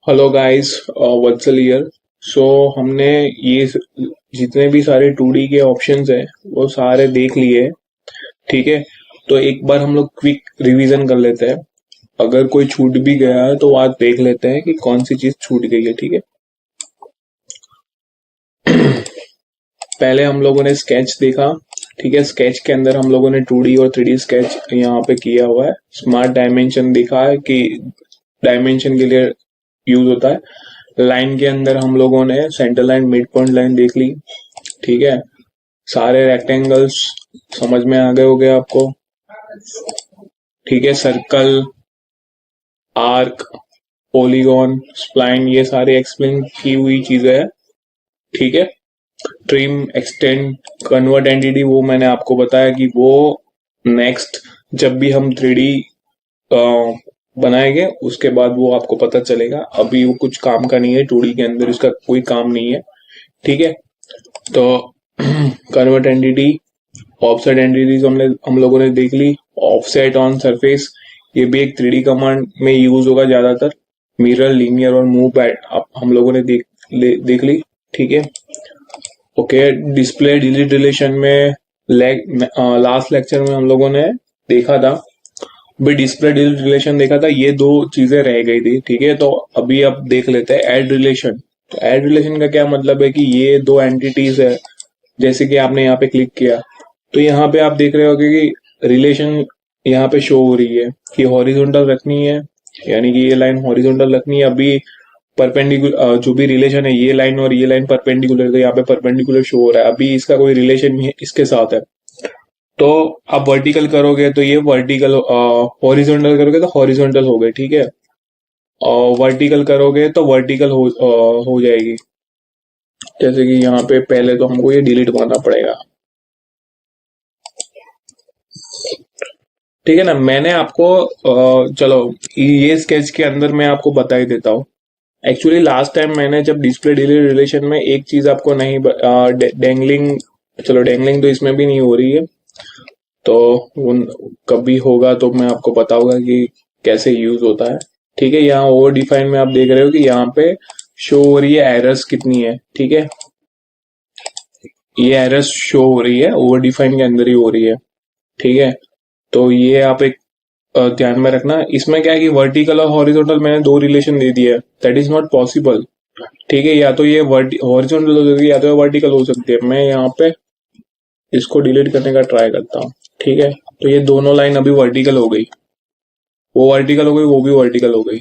Hello guys, Vatsal here. So हमने ये जितने भी सारे 2D के ऑप्शंस हैं वो सारे देख लिए हैं। ठीक है, तो एक बार हम लोग क्विक रिवीजन कर लेते हैं। अगर कोई छूट भी गया है तो आज देख लेते हैं कि कौन सी चीज छूट गई है। ठीक है, पहले हम लोगों ने स्केच देखा। ठीक है, स्केच के अंदर हम लोगों ने 2D और 3D स्केच यहाँ पे किया हुआ है। स्मार्ट डायमेंशन देखा है कि डायमेंशन के लिए यूज होता है। लाइन के अंदर हम लोगों ने centre line, mid point line देख ली। ठीक है, सारे रेक्टेंगल्स समझ में आ गए हो गए आपको। ठीक है, सर्कल, आर्क, पॉलीगॉन, स्प्लाइन, ये सारी एक्सप्लेन की हुई चीजें हैं। ठीक है, ट्रिम, एक्सटेंड, कन्वर्ट एंटिटी, वो मैंने आपको बताया कि वो नेक्स्ट जब भी हम 3D बनाएंगे उसके बाद वो आपको पता चलेगा। अभी वो कुछ काम का नहीं है, 2D के अंदर इसका कोई काम नहीं है। ठीक है, तो कन्वर्ट एंटिटी, ऑफसेट एंटिटीज हम लोगों ने देख ली। ऑफसेट ऑन सरफेस, ये भी एक 3D कमांड में यूज होगा ज्यादातर। मिरर, लीनियर और मूव हम लोगों ने देख ली। ठीक है, ओके। डिस्प्ले डिलीट रिलेशन में लास्ट लेक्चर में हम लोगों ने देखा था, भी डिस्प्ले डिलीट रिलेशन देखा था। ये दो चीजें रह गई थी। ठीक है, तो अभी अब देख लेते हैं ऐड रिलेशन। तो ऐड रिलेशन का क्या मतलब है कि ये दो एंटिटीज है। जैसे कि आपने यहाँ पे क्लिक किया तो यहाँ पे आप देख रहे होगे कि रिलेशन यहाँ पे शो हो रही है कि हॉरिजॉन्टल रखनी है, यानी कि ये लाइन हॉरिजॉन्टल रखनी है। अभी परपेंडिकुलर जो भी रिलेशन है, ये लाइन और ये लाइन परपेंडिकुलर, तो यहाँ पे परपेंडिकुलर शो हो रहा है। अभी इसका कोई रिलेशन नहीं है इसके साथ है। तो आप वर्टिकल करोगे तो ये वर्टिकल, हॉरिजॉन्टल करोगे तो हॉरिजॉन्टल हो गए। ठीक है, और वर्टिकल करोगे तो वर्टिकल हो जाएगी। जैसे कि यहाँ पे पहले तो हमको ये डिलीट करना पड़ेगा। ठीक है ना, मैंने आपको चलो ये स्केच के अंदर मैं आपको बता ही देता हूँ। एक्चुअली लास्ट टाइम मैंने जब डिस्प्ले डिलीट रिलेशन में एक चीज आपको नहीं डेंगलिंग, चलो डेंगलिंग तो इसमें भी नहीं हो रही है, तो कभी होगा तो मैं आपको बताऊंगा कि कैसे यूज होता है। ठीक है, यहाँ ओवर डिफाइन में आप देख रहे हो कि यहाँ पे शो हो रही है एरर्स कितनी है। ठीक है, ये एरर्स शो हो रही है, ओवर डिफाइन के अंदर ही हो रही है। ठीक है, तो ये आप एक ध्यान में रखना। इसमें क्या है कि वर्टिकल और हॉरिजॉन्टल मैंने दो रिलेशन दे दिया है, दैट इज नॉट पॉसिबल। ठीक है, या तो ये हॉरिजॉन्टल हो सकती है या तो वर्टिकल हो सकती है। मैं यहाँ पे इसको डिलीट करने का ट्राई करता हूँ। ठीक है, तो ये दोनों लाइन अभी वर्टिकल हो गई, वो वर्टिकल हो गई, वो भी वर्टिकल हो गई।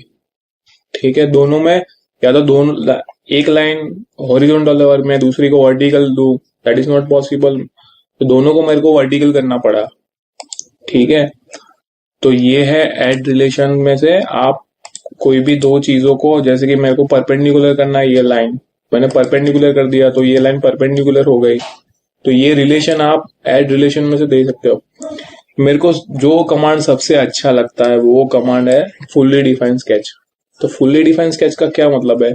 ठीक है, दोनों में या तो दोनों एक लाइन हॉरिजॉन्टल है और मैं दूसरी को वर्टिकल दूं, दैट इज नॉट पॉसिबल। तो दोनों को मेरे को वर्टिकल करना पड़ा। ठीक है, तो ये है ऐड रिलेशन में से आप कोई भी दो चीजों को, जैसे कि मेरे को परपेंडिकुलर करना है, ये लाइन मैंने परपेंडिकुलर कर दिया तो ये लाइन परपेंडिकुलर हो गई। तो ये रिलेशन आप ऐड रिलेशन में से दे सकते हो। मेरे को जो कमांड सबसे अच्छा लगता है वो कमांड है फुल्ली डिफाइंड स्केच। तो फुल्ली डिफाइंड स्केच का क्या मतलब है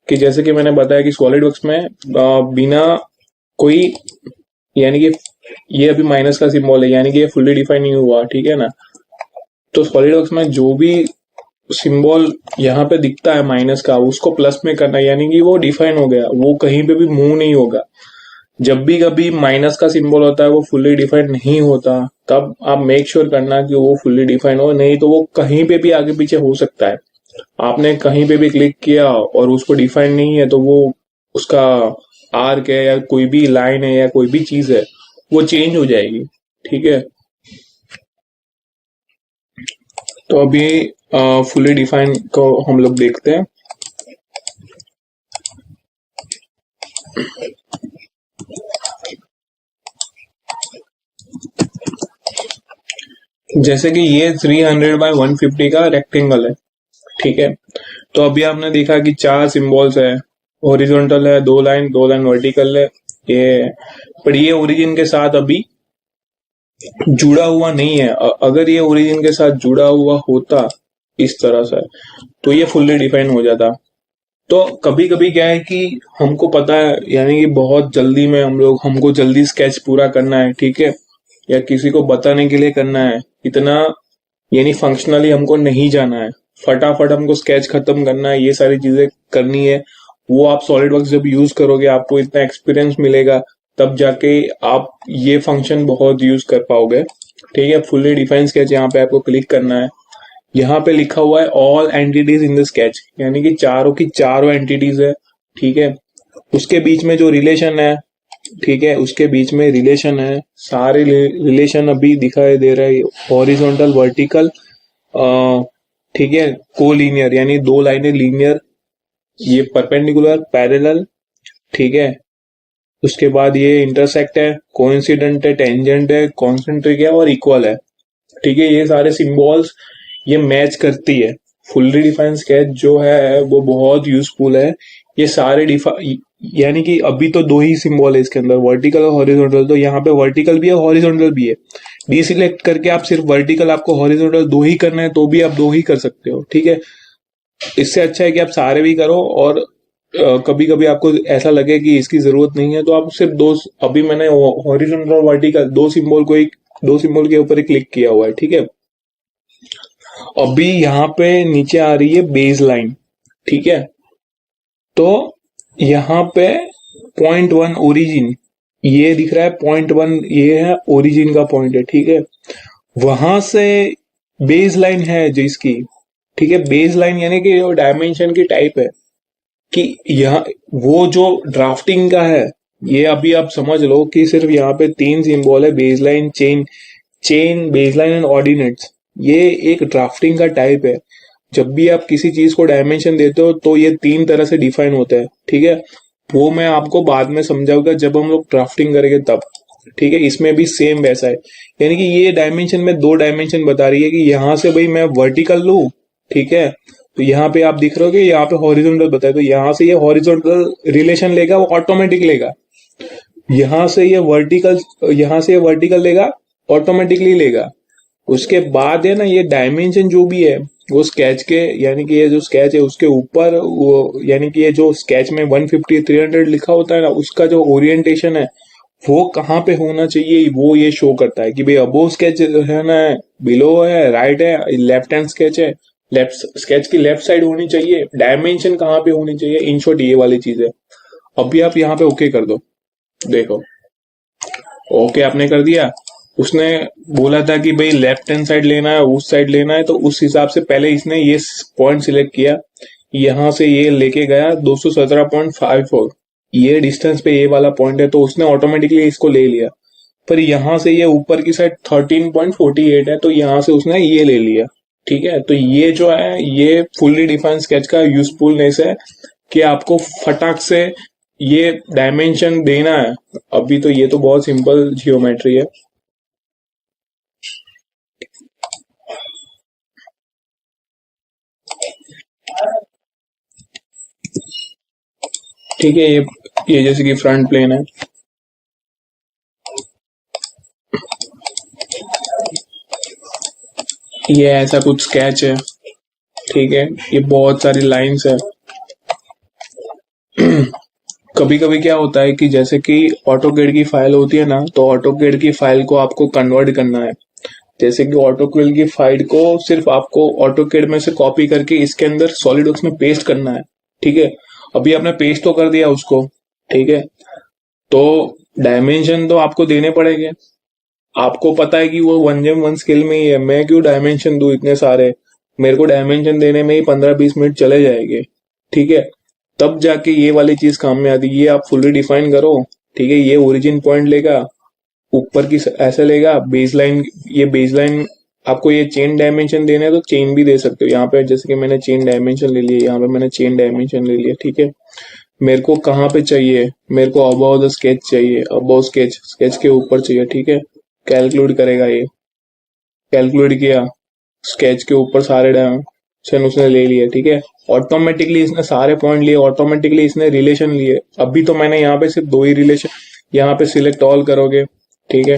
कि जैसे कि मैंने बताया कि सॉलिडवर्क्स में बिना कोई, यानी कि ये अभी माइनस का सिंबल है, यानी कि ये फुल्ली डिफाइन नहीं हुआ। ठीक है ना, तो सॉलिडवर्क्स में जो भी सिंबल यहाँ पे दिखता है माइनस का, उसको प्लस में करना, यानी कि वो डिफाइन हो गया, वो कहीं पे भी मूव नहीं होगा। जब भी कभी माइनस का सिंबल होता है वो फुल्ली डिफाइंड नहीं होता, तब आप मेक श्योर करना कि वो फुल्ली डिफाइंड हो, नहीं तो वो कहीं पे भी आगे पीछे हो सकता है। आपने कहीं पे भी क्लिक किया और उसको डिफाइन नहीं है तो वो उसका आर्क है या कोई भी लाइन है या कोई भी चीज है वो चेंज हो जाएगी। ठीक है, तो अभी फुल्ली डिफाइन को हम लोग देखते हैं। जैसे कि ये 300 बाय 150 का रेक्टेंगल है। ठीक है, तो अभी आपने देखा कि चार सिंबल्स है, हॉरिजॉन्टल है, दो लाइन वर्टिकल है ये, पर ये ओरिजिन के साथ अभी जुड़ा हुआ नहीं है। अगर ये ओरिजिन के साथ जुड़ा हुआ होता इस तरह से तो ये फुल्ली डिफाइन हो जाता। तो कभी कभी क्या है कि हमको पता है, यानी कि बहुत जल्दी में हमको जल्दी स्केच पूरा करना है। ठीक है, या किसी को बताने के लिए करना है, इतना यानी फंक्शनली हमको नहीं जाना है। फटाफट हमको स्केच खत्म करना है, ये सारी चीजें करनी है, वो आप सॉलिड वर्क्स जब यूज करोगे आपको इतना एक्सपीरियंस मिलेगा, तब जाके आप ये फंक्शन बहुत यूज कर पाओगे। ठीक है, फुल्ली डिफाइन स्केच यहाँ पे आपको क्लिक करना है। यहाँ पे लिखा हुआ है all entities in the sketch, यानी कि चारों की चारों एंटिटीज है। ठीक है, उसके बीच में जो रिलेशन है, ठीक है, उसके बीच में रिलेशन है, सारे रिलेशन अभी दिखाई दे रहा है, हॉरिजॉन्टल, वर्टिकल, ठीक है, कोलिनियर यानी दो लाइनें लीनियर, ये परपेंडिकुलर, पैरेलल, ठीक है, उसके बाद ये इंटरसेक्ट है, कोइंसिडेंट है, टेंजेंट है, कॉन्सेंट्रिक है और इक्वल है। ठीक है, ये सारे सिंबल्स ये मैच करती है। फुल्ली डिफाइंड स्केच जो है वो बहुत यूजफुल है। ये सारे यानी कि अभी तो दो ही सिंबल है इसके अंदर, वर्टिकल और हॉरिजॉन्टल, तो यहाँ पे वर्टिकल भी है, हॉरिजॉन्टल भी है। डीसिलेक्ट करके आप सिर्फ वर्टिकल, आपको हॉरिजॉन्टल दो ही करना है तो भी आप दो ही कर सकते हो। ठीक है, इससे अच्छा है कि आप सारे भी करो, और कभी कभी आपको ऐसा लगे कि इसकी जरूरत नहीं है तो आप सिर्फ दो, अभी मैंने हॉरिजॉन्टल और वर्टिकल दो सिंबल को एक, दो सिंबल के ऊपर ही क्लिक किया हुआ है। ठीक है, अभी यहाँ पे नीचे आ रही है बेस लाइन। ठीक है, तो यहाँ पे .1 ओरिजिन, ये दिख रहा है .1, ये है ओरिजिन का पॉइंट है। ठीक है, वहां से बेस लाइन है जिसकी, ठीक है, बेस लाइन यानी कि डायमेंशन की टाइप है कि यहाँ वो जो ड्राफ्टिंग का है, ये अभी आप समझ लो कि सिर्फ यहाँ पे तीन सिंबल है, base line, chain, base line and ordinates. ये एक ड्राफ्टिंग का टाइप है। जब भी आप किसी चीज को डायमेंशन देते हो तो ये तीन तरह से डिफाइन होता है। ठीक है, वो मैं आपको बाद में समझाऊंगा जब हम लोग ड्राफ्टिंग करेंगे तब। ठीक है, इसमें भी सेम वैसा है, यानी कि ये डायमेंशन में दो डायमेंशन बता रही है कि यहाँ से भाई मैं वर्टिकल लू, ठीक है, तो यहाँ पे आप दिख रहे हो कि यहाँ पे हॉरिजॉन्टल बताए, तो यहाँ से ये हॉरिजॉन्टल रिलेशन लेगा, वो ऑटोमेटिक लेगा। यहाँ से ये वर्टिकल लेगा, ऑटोमेटिकली लेगा। उसके बाद है ना, ये डायमेंशन जो भी है वो स्केच के, यानी कि ये जो स्केच है उसके ऊपर वो, यानी कि ये जो स्केच में 150 300 लिखा होता है ना, उसका जो ओरिएंटेशन है वो कहाँ पे होना चाहिए वो ये शो करता है कि भाई अबोव स्केच है ना, बिलो है, राइट है, लेफ्ट हैंड स्केच है, लेफ्ट स्केच की लेफ्ट साइड होनी चाहिए, डायमेंशन कहाँ पे होनी चाहिए, इन शॉर्ट ये वाली चीज है। अभी आप यहाँ पे ओके कर दो, देखो ओके आपने कर दिया। उसने बोला था कि भाई लेफ्ट हैंड साइड लेना है, उस साइड लेना है, तो उस हिसाब से पहले इसने ये पॉइंट सिलेक्ट किया, यहां से ये लेके गया 217.54, ये डिस्टेंस पे ये वाला पॉइंट है, तो उसने ऑटोमेटिकली इसको ले लिया। पर यहां से ये ऊपर की साइड 13.48 है, तो यहां से उसने ये ले लिया। ठीक है, तो ये जो है ये फुल्ली डिफाइंड स्केच का यूजफुलनेस है कि आपको फटाक से ये डायमेंशन देना है। अभी तो ये तो बहुत सिंपल जियोमेट्री है। ठीक है, ये जैसे कि फ्रंट प्लेन है, ये ऐसा कुछ स्केच है। ठीक है, ये बहुत सारी लाइंस है। कभी कभी क्या होता है कि जैसे कि ऑटोकेड की फाइल होती है ना, तो ऑटोकेड की फाइल को आपको कन्वर्ट करना है। जैसे कि ऑटोकेड की फाइल को सिर्फ आपको ऑटोकेड में से कॉपी करके इसके अंदर सॉलिडवर्क्स में पेस्ट करना है। ठीक है, अभी आपने पेस्ट तो कर दिया उसको, ठीक है, तो डायमेंशन तो आपको देने पड़ेंगे। आपको पता है कि वो 1:1 स्केल में ही है, मैं क्यों डायमेंशन दूं इतने सारे, मेरे को डायमेंशन देने में ही 15-20 मिनट चले जाएंगे। ठीक है, तब जाके ये वाली चीज काम में आती है। ये आप फुल्ली डिफाइन करो, ठीक है, ये ओरिजिन पॉइंट लेगा, ऊपर की ऐसे लेगा बेसलाइन, ये बेसलाइन आपको ये चेन डायमेंशन देना है तो चेन भी दे सकते हो। यहाँ पे जैसे कि मैंने चेन डायमेंशन ले लिया, यहाँ पे मैंने चेन डायमेंशन ले लिया। ठीक है, मेरे को कहाँ पे चाहिए, मेरे को अबाउ द स्केच चाहिए, अबाउ स्केच, स्केच के ऊपर चाहिए। ठीक है, कैलकुलेट करेगा ये, कैलकुलेट किया, स्केच के ऊपर सारे डायमेंशन उसने ले लिए। ठीक है, ऑटोमेटिकली इसने सारे पॉइंट लिए, ऑटोमेटिकली इसने रिलेशन लिए। अभी तो मैंने यहाँ पे सिर्फ दो ही रिलेशन, यहाँ पे सिलेक्ट ऑल करोगे, ठीक है,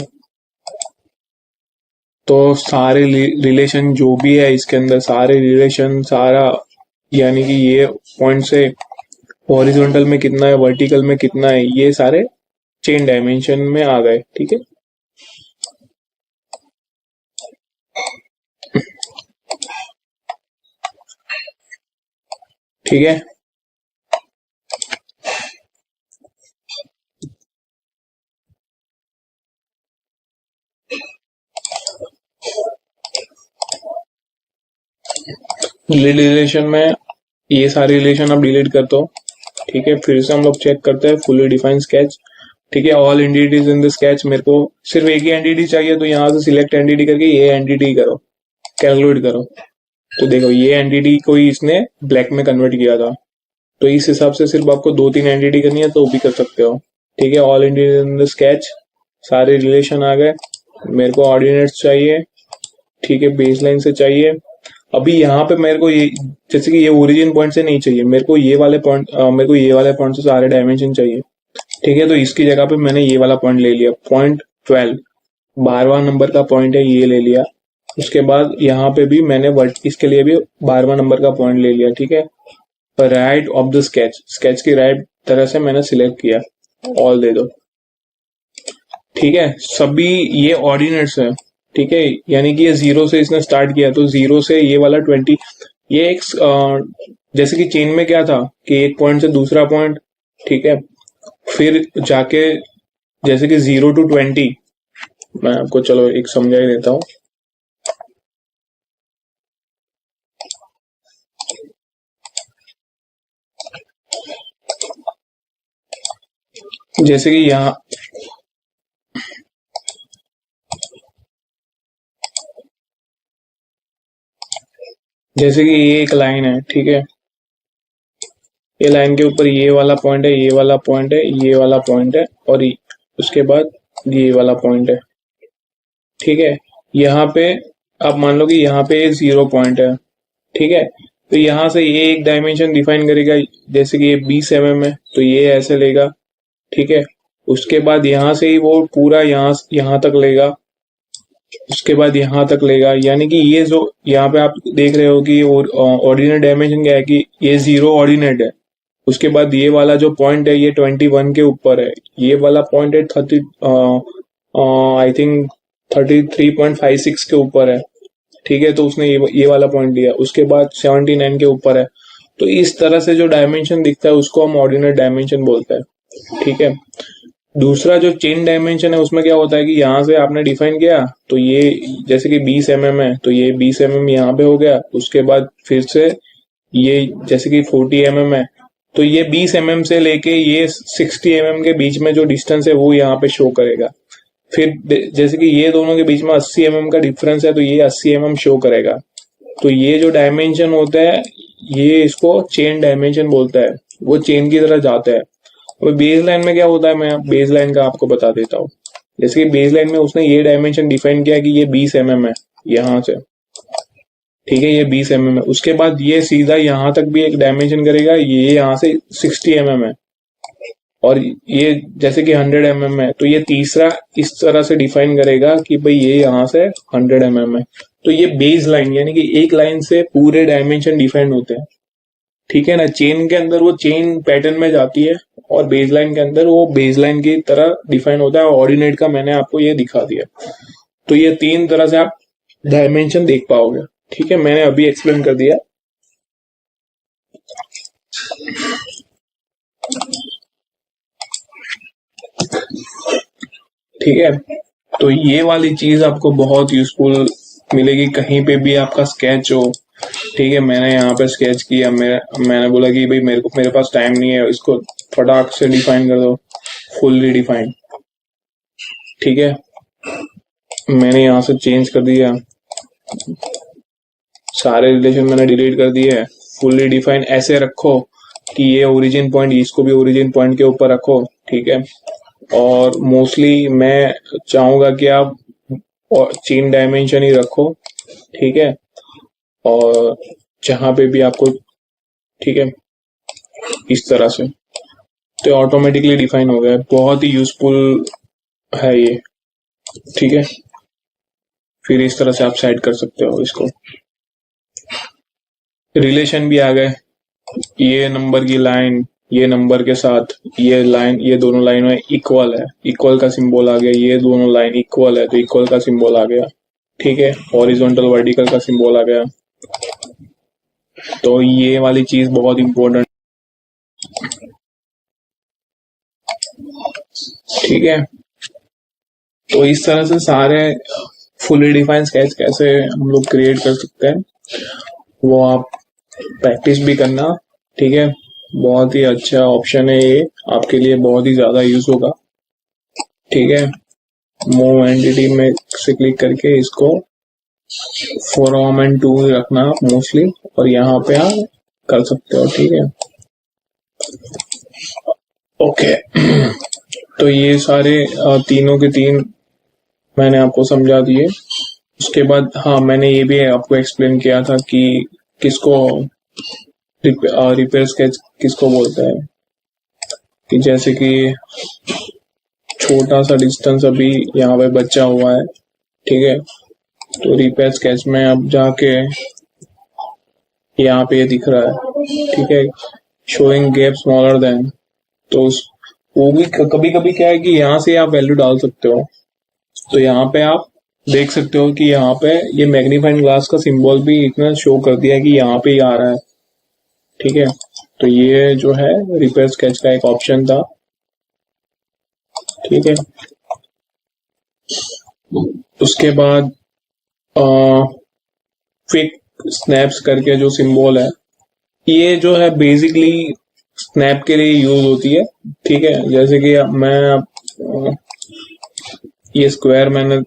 तो सारे रिलेशन जो भी है इसके अंदर, सारे रिलेशन सारा, यानी कि ये पॉइंट से हॉरिजॉन्टल में कितना है, वर्टिकल में कितना है, ये सारे चेन डायमेंशन में आ गए। ठीक है, ठीक है। डिलीट रिलेशन में ये सारे रिलेशन आप डिलीट कर दो। ठीक है, फिर से हम लोग चेक करते हैं फुली डिफाइंड स्केच। ठीक है, all entities in the sketch, मेरे को सिर्फ एक ही एंटिटी चाहिए, तो यहाँ से सिलेक्ट एंटिटी करके ये एंटिटी करो, कैलकुलेट करो। तो देखो ये एंटिटी को ही इसने ब्लैक में कन्वर्ट किया था, तो इस हिसाब से सिर्फ आपको 2-3 एंटिटी करनी है तो वो भी कर सकते हो। ठीक है, all entities in the sketch, सारे रिलेशन आ गए। मेरे को ऑर्डिनेट्स चाहिए। ठीक है, बेसलाइन से चाहिए। अभी यहाँ पे मेरे को ये, जैसे कि ये ओरिजिन पॉइंट से नहीं चाहिए, मेरे को ये वाले पॉइंट, मेरे को ये वाले पॉइंट से सारे डायमेंशन चाहिए। ठीक है, तो इसकी जगह पे मैंने ये वाला पॉइंट ले लिया, पॉइंट 12, 12वां नंबर का पॉइंट है, ये ले लिया। उसके बाद यहाँ पे भी मैंने इसके लिए भी 12वां नंबर का पॉइंट ले लिया। ठीक है, right of the sketch, sketch की राइट तरह से मैंने सिलेक्ट किया, ऑल दे दो। ठीक है, सभी ये ऑर्डिनेट्स है। ठीक है, यानी कि ये 0 से इसने स्टार्ट किया, तो 0 से ये वाला 20, ये एक जैसे कि चेन में क्या था कि एक पॉइंट से दूसरा पॉइंट। ठीक है, फिर जाके जैसे कि 0 to 20, मैं आपको चलो एक समझा ही देता हूँ। जैसे कि यहाँ जैसे कि ये एक लाइन है। ठीक है, ये लाइन के ऊपर ये वाला पॉइंट है, ये वाला पॉइंट है, ये वाला पॉइंट है, और उसके बाद ये वाला पॉइंट है। ठीक है, यहाँ पे आप मान लो कि यहाँ पे 0 पॉइंट है। ठीक है, तो यहाँ से ये एक डायमेंशन डिफाइन करेगा, जैसे कि ये 20 mm है, तो ये ऐसे लेगा। ठीक है, उसके बाद यहाँ से ही वो पूरा यहाँ तक लेगा, उसके बाद यहाँ तक लेगा। यानी कि ये जो यहाँ पे आप देख रहे हो कि ऑर्डिनेट डायमेंशन क्या है कि ये 0 ऑर्डिनेट है। उसके बाद ये वाला जो पॉइंट है ये 21 के ऊपर है, ये वाला पॉइंट है 30, आई थिंक 33.56 के ऊपर है। ठीक है, तो उसने ये वाला पॉइंट दिया, उसके बाद 79 के ऊपर है। तो इस तरह से जो डायमेंशन दिखता है उसको हम ऑर्डिनेट डायमेंशन बोलते हैं। ठीक है, दूसरा जो चेन डायमेंशन है उसमें क्या होता है कि यहाँ से आपने डिफाइन किया, तो ये जैसे कि 20 mm है, तो ये 20 mm यहाँ पे हो गया। उसके बाद फिर से ये जैसे कि 40 mm है, तो ये 20 mm से लेके ये 60 mm के बीच में जो डिस्टेंस है वो यहाँ पे शो करेगा। फिर जैसे कि ये दोनों के बीच में 80 mm का डिफरेंस है, तो ये 80 mm शो करेगा। तो ये जो डायमेंशन होता है ये इसको चेन डायमेंशन बोलता है, वो चेन की तरह जाता है। अब बेस लाइन में क्या होता है, मैं बेस लाइन का आपको बता देता हूँ। जैसे कि बेस लाइन में उसने ये डायमेंशन डिफाइन किया कि ये 20 mm है यहाँ से। ठीक है, ये 20 mm है। उसके बाद ये सीधा यहाँ तक भी एक डायमेंशन करेगा, ये यहाँ से 60 mm है, और ये जैसे कि 100 mm है, तो ये तीसरा इस तरह से डिफाइन करेगा कि भाई ये यहाँ से 100 mm है। तो ये बेस लाइन, यानी कि एक लाइन से पूरे डायमेंशन डिफाइन होते हैं। ठीक है ना, चेन के अंदर वो चेन पैटर्न में जाती है, और बेस लाइन के अंदर वो बेस लाइन की तरह डिफाइन होता है। ऑर्डिनेट का मैंने आपको ये दिखा दिया। तो ये 3 तरह से आप डायमेंशन देख पाओगे। ठीक है, मैंने अभी एक्सप्लेन कर दिया। ठीक है, तो ये वाली चीज आपको बहुत यूजफुल मिलेगी कहीं पे भी आपका स्केच हो। ठीक है, मैंने यहाँ पे स्केच किया, मैंने बोला कि भाई मेरे पास टाइम नहीं है, इसको फटाक से डिफाइन कर दो, फुल्ली डिफाइन। ठीक है, मैंने यहाँ से चेंज कर दिया, सारे रिलेशन मैंने डिलीट कर दिए। फुल्ली डिफाइन ऐसे रखो कि ये ओरिजिन पॉइंट, इसको भी ओरिजिन पॉइंट के ऊपर रखो। ठीक है, और मोस्टली मैं चाहूंगा कि आप चेन डायमेंशन ही रखो। ठीक है, और जहां पे भी आपको, ठीक है, इस तरह से, तो ऑटोमेटिकली डिफाइन हो गया। बहुत ही यूजफुल है ये। ठीक है, फिर इस तरह से आप सेट कर सकते हो इसको। रिलेशन भी आ गए, ये नंबर की लाइन ये नंबर के साथ, ये लाइन, ये दोनों लाइन में इक्वल है, इक्वल का सिंबल आ गया। ये दोनों लाइन इक्वल है तो इक्वल का सिंबल आ गया। ठीक है, हॉरिजॉन्टल वर्टिकल का सिंबल आ गया। तो ये वाली चीज बहुत इंपॉर्टेंट, ठीक है। तो इस तरह से सारे फुली डिफाइंड स्केच कैसे हम लोग क्रिएट कर सकते हैं, वो आप प्रैक्टिस भी करना, ठीक है। बहुत ही अच्छा ऑप्शन है ये, आपके लिए बहुत ही ज्यादा यूज होगा, ठीक है। मूव एंटिटी में से क्लिक करके इसको फॉर्म एंड टू रखना आप मोस्टली, और यहाँ पे आप कर सकते हो, ठीक है। ओके तो ये सारे तीनों के तीन मैंने आपको समझा दिए। उसके बाद हाँ, मैंने ये भी आपको एक्सप्लेन किया था कि किसको रिपेयर स्केच किसको बोलते हैं, कि जैसे कि छोटा सा डिस्टेंस अभी यहाँ पे बचा हुआ है, ठीक है। तो रिपेयर स्केच में अब जाके यहाँ पे ये दिख रहा है, ठीक है, शोइंग गैप स्मॉलर देन। तो वो भी कभी कभी क्या है कि यहाँ से आप वैल्यू डाल सकते हो। तो यहाँ पे आप देख सकते हो कि यहाँ पे ये मैग्नीफाइंग ग्लास का सिंबल भी इतना शो कर दिया है कि यहाँ पे ही आ रहा है, ठीक है। तो ये जो है रिपेयर स्केच का एक ऑप्शन था, ठीक है। उसके बाद क्विक स्नैप्स करके जो सिंबल है, ये जो है बेसिकली स्नैप के लिए यूज होती है, ठीक है। जैसे कि मैं ये स्क्वायर मैंने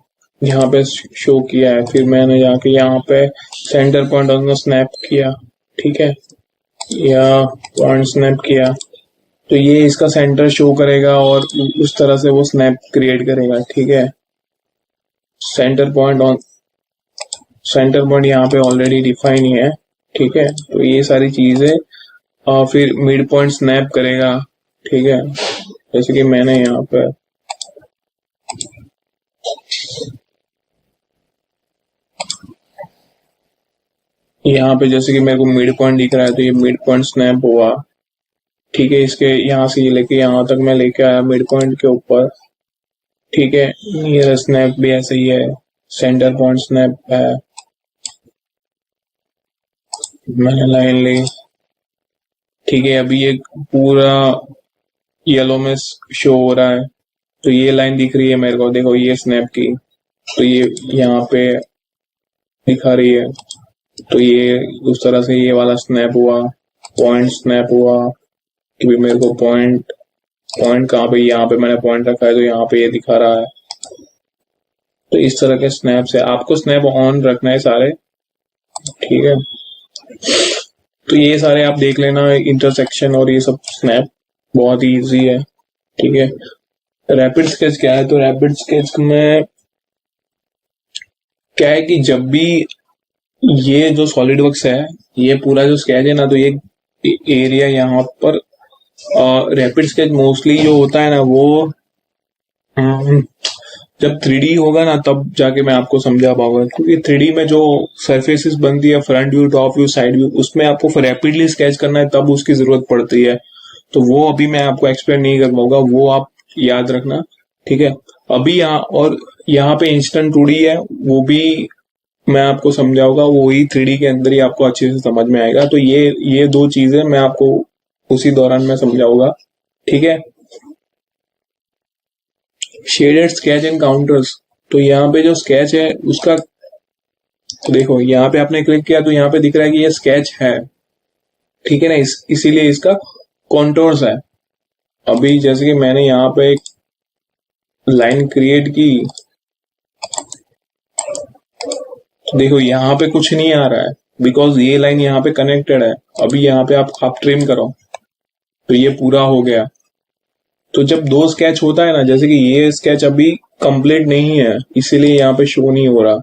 यहाँ पे शो किया है, फिर मैंने जाके यहाँ पे सेंटर पॉइंट ऑन स्नैप किया, ठीक है, या पॉइंट स्नैप किया, तो ये इसका सेंटर शो करेगा और उस तरह से वो स्नैप क्रिएट करेगा, ठीक है। सेंटर पॉइंट यहाँ पे ऑलरेडी डिफाइन ही है, ठीक है। तो ये सारी चीजें और फिर मिड पॉइंट स्नैप करेगा, ठीक है। जैसे कि मैंने यहाँ पे जैसे कि मेरे को मिड पॉइंट दिख रहा है, तो ये मिड पॉइंट स्नैप हुआ, ठीक है। इसके यहाँ से लेके यहाँ तक मैं लेके आया मिड पॉइंट के ऊपर, ठीक है। नियर स्नैप भी ऐसे ही है, सेंटर पॉइंट स्नैप है, मैंने लाइन ली, ठीक है। अभी ये पूरा येलो में शो हो रहा है, तो ये लाइन दिख रही है मेरे को, देखो ये स्नैप की, तो ये यहाँ पे दिखा रही है। तो ये उस तरह से ये वाला स्नैप हुआ, पॉइंट स्नैप हुआ कि भी मेरे को पॉइंट कहाँ पे, यहाँ पे मैंने पॉइंट रखा है तो यहाँ पे ये दिखा रहा है। तो इस तरह के स्नैप से आपको स्नैप ऑन रखना है सारे, ठीक है। तो ये सारे आप देख लेना, इंटरसेक्शन और ये सब स्नैप बहुत ही इजी है, ठीक है। रैपिड स्केच क्या है, तो रैपिड स्केच में क्या है कि जब भी ये जो सॉलिड वर्क्स है, ये पूरा जो स्केच है ना, तो ये एरिया यहाँ पर रैपिड स्केच मोस्टली जो होता है ना, वो जब 3D होगा ना तब जाके मैं आपको समझा पाऊंगा, क्योंकि 3D में जो सरफेसेस बनती है, front view, top view, side view, उसमें आपको रैपिडली स्केच करना है तब उसकी जरूरत पड़ती है। तो वो अभी मैं आपको एक्सप्लेन नहीं कर पाऊंगा, वो आप याद रखना, ठीक है। अभी यहाँ पे इंस्टेंट 2D है, वो भी मैं आपको समझाऊंगा, वो ही 3D के अंदर ही आपको अच्छे से समझ में आएगा। तो ये दो चीजें मैं आपको उसी दौरान में समझाऊंगा, ठीक है। शेडेड स्केच एंड काउंटर्स, तो यहाँ पे जो स्केच है उसका, तो देखो यहाँ पे आपने क्लिक किया तो यहाँ पे दिख रहा है कि ये स्केच है, ठीक है ना, इसीलिए इसका कॉन्टोर्स है। अभी जैसे कि मैंने यहाँ पे एक लाइन क्रिएट की, तो देखो यहाँ पे कुछ नहीं आ रहा है, बिकॉज ये लाइन यहाँ पे कनेक्टेड है। अभी यहाँ पे आप ट्रिम करो तो ये पूरा हो गया। तो जब दो स्केच होता है ना, जैसे कि ये स्केच अभी कंप्लीट नहीं है, इसीलिए यहाँ पे शो नहीं हो रहा।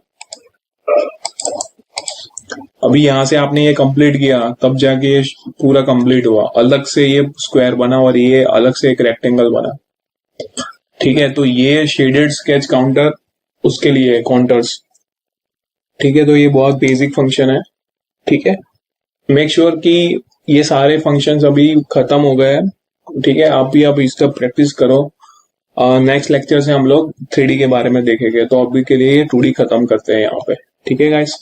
अभी यहाँ से आपने ये कंप्लीट किया तब जाके ये पूरा कंप्लीट हुआ, अलग से ये स्क्वायर बना और ये अलग से एक रेक्टेंगल बना, ठीक है। तो ये शेडेड स्केच काउंटर उसके लिए कॉन्टर्स, ठीक है। तो ये बहुत बेसिक फंक्शन है, ठीक है। मेक श्योर कि ये सारे फंक्शंस अभी खत्म हो गए हैं, ठीक है। आप भी अब इसका प्रैक्टिस करो। नेक्स्ट लेक्चर से हम लोग 3D के बारे में देखेंगे, तो अभी के लिए 2D खत्म करते हैं यहाँ पे, ठीक है गाइस।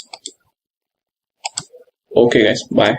Okay guys, bye.